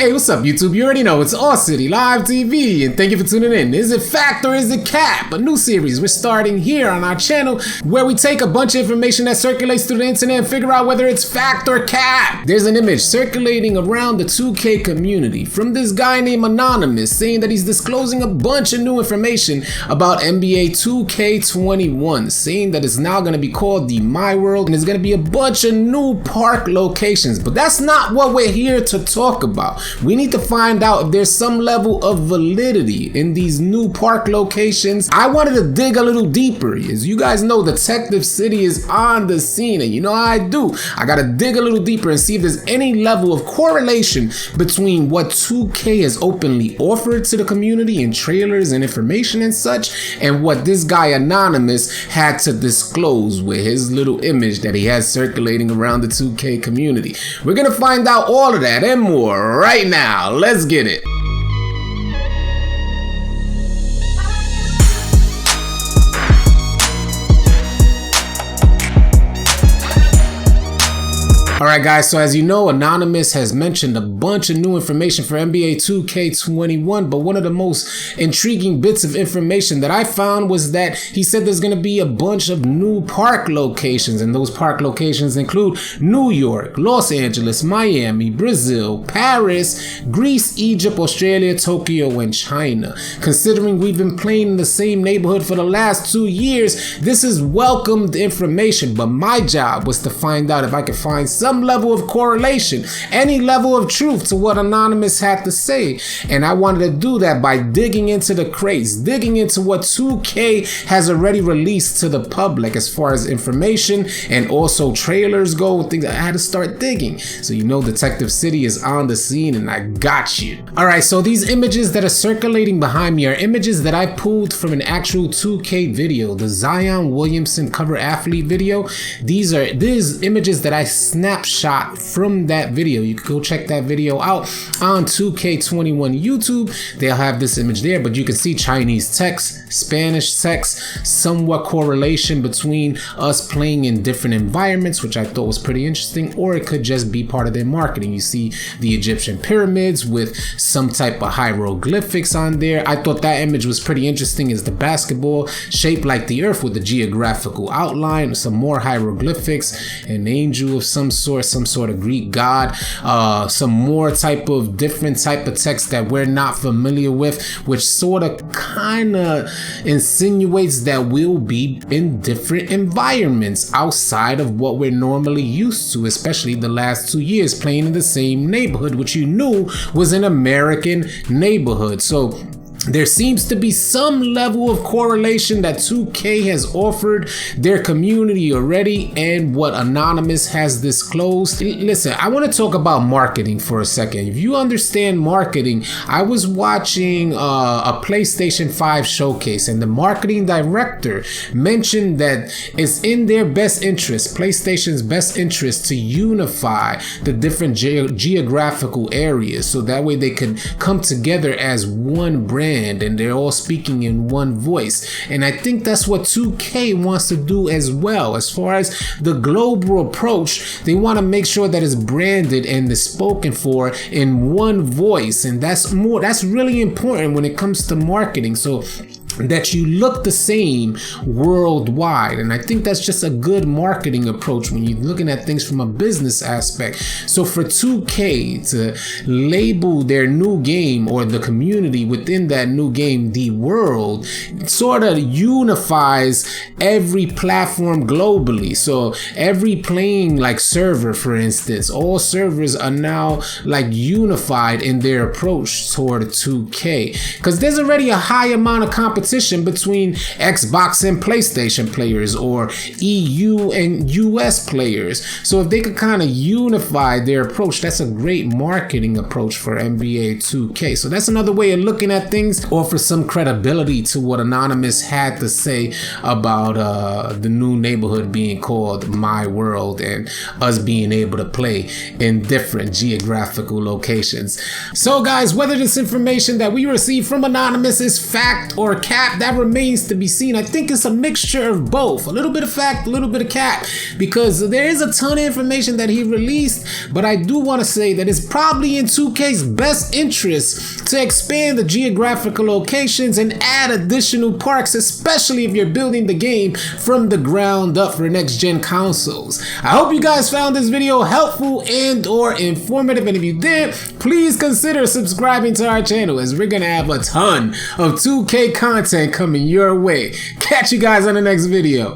Hey, what's up, YouTube? You already know it's AllCity Live TV, and thank you for tuning in. Is it fact or is it cap? A new series we're starting here on our channel where we take a bunch of information that circulates through the internet and figure out whether it's fact or cap. There's an image circulating around the 2K community from this guy named Anonymous saying that he's disclosing a bunch of new information about NBA 2K21, saying that it's now going to be called the My World and there's going to be a bunch of new park locations. But that's not what we're here to talk about. We need to find out if there's some level of validity in these new park locations. I wanted to dig a little deeper. As you guys know, Detective City is on the scene, and you know how I do. I gotta dig a little deeper and see if there's any level of correlation between what 2K has openly offered to the community in trailers and information and such, and what this guy Anonymous had to disclose with his little image that he has circulating around the 2K community. We're gonna find out all of that and more right now. Let's get it. Alright guys, so as you know, Anonymous has mentioned a bunch of new information for NBA 2K21, but one of the most intriguing bits of information that I found was that he said there's going to be a bunch of new park locations, and those park locations include New York, Los Angeles, Miami, Brazil, Paris, Greece, Egypt, Australia, Tokyo, and China. Considering we've been playing in the same neighborhood for the last 2 years, this is welcomed information, but my job was to find out if I could find some level of correlation, any level of truth to what Anonymous had to say. And I wanted to do that by digging into the crates, digging into what 2K has already released to the public as far as information and also trailers go, things. I had to start digging. So you know Detective City is on the scene and I got you. Alright, so these images that are circulating behind me are images that I pulled from an actual 2K video, the Zion Williamson cover athlete video. These images that I snapshot from that video. You can go check that video out on 2K21 YouTube. They'll have this image there, but you can see Chinese text, Spanish text, somewhat correlation between us playing in different environments, which I thought was pretty interesting, or it could just be part of their marketing. You see the Egyptian pyramids with some type of hieroglyphics on there. I thought that image was pretty interesting. Is the basketball shaped like the earth with a geographical outline, some more hieroglyphics, an angel of some sort of Greek god, some more different type of text that we're not familiar with, which sort of kind of insinuates that we'll be in different environments outside of what we're normally used to, especially the last 2 years playing in the same neighborhood, which you knew was an American neighborhood. So there seems to be some level of correlation that 2K has offered their community already and what Anonymous has disclosed. Listen, I want to talk about marketing for a second. If you understand marketing, I was watching a PlayStation 5 showcase, and the marketing director mentioned that it's in their best interest, PlayStation's best interest, to unify the different geographical areas so that way they could come together as one brand and they're all speaking in one voice. And I think that's what 2K wants to do as well. As far as the global approach, they want to make sure that it's branded and is spoken for in one voice, and that's really important when it comes to marketing, so that you look the same worldwide. And I think that's just a good marketing approach when you're looking at things from a business aspect. So for 2K to label their new game or the community within that new game the world, sort of unifies every platform globally. So every playing like server, for instance, all servers are now like unified in their approach toward 2K, because there's already a high amount of competition between Xbox and PlayStation players, or EU and US players. So if they could kind of unify their approach, that's a great marketing approach for NBA 2K. So that's another way of looking at things, offer some credibility to what Anonymous had to say about the new neighborhood being called My World and us being able to play in different geographical locations. So guys, whether this information that we received from Anonymous is fact or cap, cap, that remains to be seen. I think it's a mixture of both, a little bit of fact, a little bit of cap, because there is a ton of information that he released, but I do want to say that it's probably in 2K's best interest to expand the geographical locations and add additional parks, especially if you're building the game from the ground up for next gen consoles. I hope you guys found this video helpful and or informative, and if you did, please consider subscribing to our channel, as we're gonna have a ton of 2K content coming your way. Catch you guys on the next video.